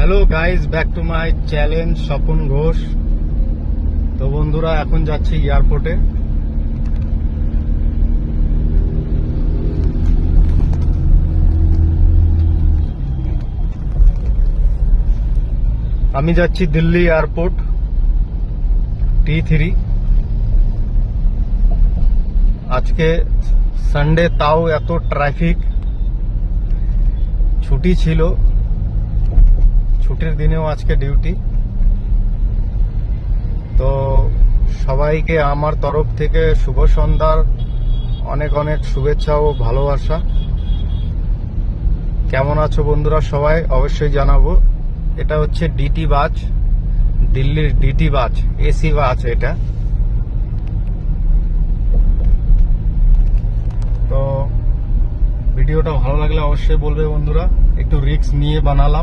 Hello guys, back to my challenge Swapan Ghosh. তো বন্ধুরা, এখন যাচ্ছি এয়ারপোর্টে। আমি যাচ্ছি দিল্লি এয়ারপোর্ট T3। আজকে সানডে, তাও এত ট্রাফিক। ছুটি ছিল, ছুটির দিনেও আজকে ডিউটি। তো সবাইকে আমার তরফ থেকে শুভ সন্ধ্যার অনেক অনেক শুভেচ্ছা ও ভালোবাসা। কেমন আছো বন্ধুরা সবাই, অবশ্যই জানাবো। এটা হচ্ছে ডিটি বাস, দিল্লির ডিটি বাস, এসি বাস এটা। তো ভিডিওটা ভালো লাগলে অবশ্যই বলবে বন্ধুরা, একটু রিস্ক নিয়ে বানালাম।